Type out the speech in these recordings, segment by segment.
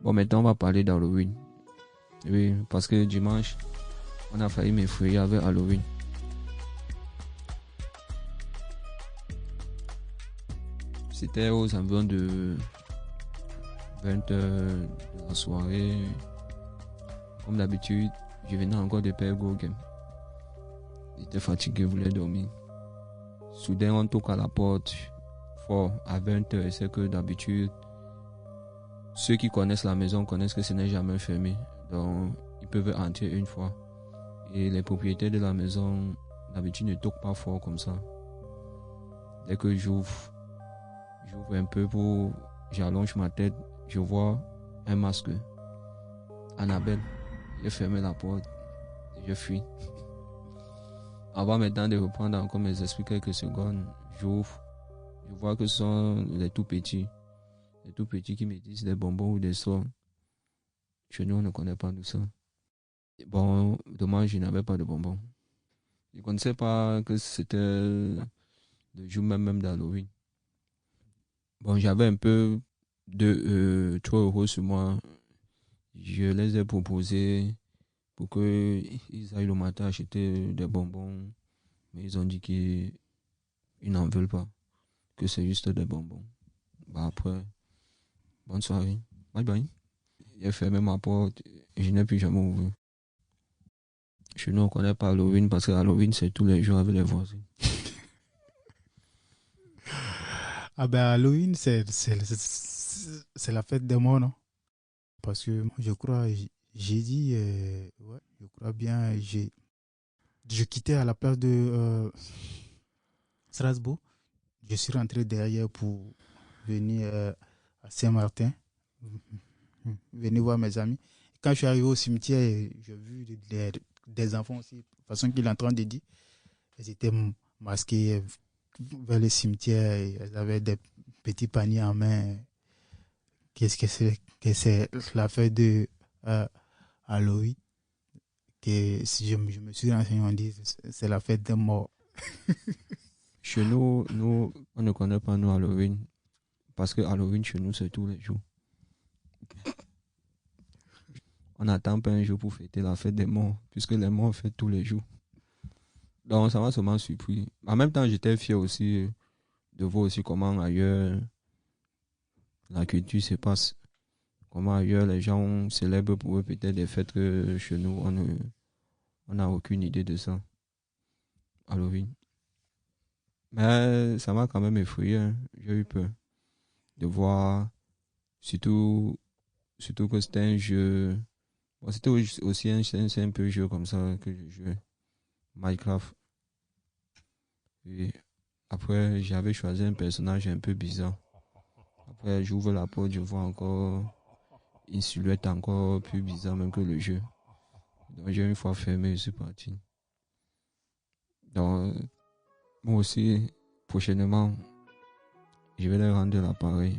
Bon, maintenant, on va parler d'Halloween. Oui, parce que dimanche, on a failli m'effrayer avec Halloween. C'était aux environs de 20 heures de la soirée. Comme d'habitude, je venais encore de perdre Go Game. J'étais fatigué, je voulais dormir. Soudain, on toque à la porte fort à 20 heures. C'est que d'habitude, ceux qui connaissent la maison connaissent que ce n'est jamais fermé. Donc, ils peuvent entrer une fois. Et les propriétaires de la maison, d'habitude, ne toquent pas fort comme ça. Dès que j'ouvre un peu j'allonge ma tête, je vois un masque. Annabelle. J'ai fermé la porte et je fuis. Avant maintenant de reprendre encore mes esprits quelques secondes, j'ouvre. Je vois que ce sont les tout petits. Les tout petits qui me disent des bonbons ou des sorts. Chez nous, on ne connaît pas tout ça. Bon, dommage, je n'avais pas de bonbons. Je ne connaissais pas que c'était le jour même d'Halloween. Bon, j'avais un peu de 3 € sur moi. Je les ai proposés pour qu'ils aillent le matin acheter des bonbons. Mais ils ont dit qu'ils n'en veulent pas. Que c'est juste des bonbons. Bah après, bonne soirée. Bye bye. J'ai fermé ma porte et je n'ai plus jamais ouvert. Chez nous, on ne connaît pas Halloween parce que Halloween, c'est tous les jours avec les voisins. Ah ben Halloween, c'est la fête des morts, non? Parce que moi, je crois, j'ai dit, ouais, je crois bien, je quittais à la place de Strasbourg. Je suis rentré derrière pour venir à Saint-Martin, venir voir mes amis. Quand je suis arrivé au cimetière, j'ai vu des enfants aussi, de toute façon qu'il est en train de dire. Ils étaient masqués vers le cimetière, et ils avaient des petits paniers en main. Qu'est-ce que c'est la fête de Halloween? Que si je me suis renseigné, on dit c'est la fête des morts. Chez nous, on ne connaît pas nous Halloween. Parce que Halloween, chez nous, c'est tous les jours. On n'attend pas un jour pour fêter la fête des morts, puisque les morts fêtent tous les jours. Donc, ça m'a seulement surpris. En même temps, j'étais fier aussi de voir aussi comment ailleurs la culture se passe. Comment ailleurs les gens célèbrent pour eux peut-être des fêtes que chez nous, on n'a aucune idée de ça. Halloween. Mais ça m'a quand même effrayé. Hein. J'ai eu peur de voir, surtout que c'était un jeu. Bon, c'était aussi un simple jeu comme ça que je jouais. Minecraft. Et après, j'avais choisi un personnage un peu bizarre. Après, j'ouvre la porte, je vois encore une silhouette encore plus bizarre même que le jeu. Donc, j'ai une fois fermé, je suis parti. Donc, moi aussi, prochainement, je vais leur rendre l'appareil.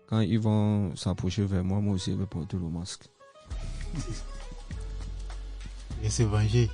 Quand ils vont s'approcher vers moi, moi aussi, je vais porter le masque. Et se venger.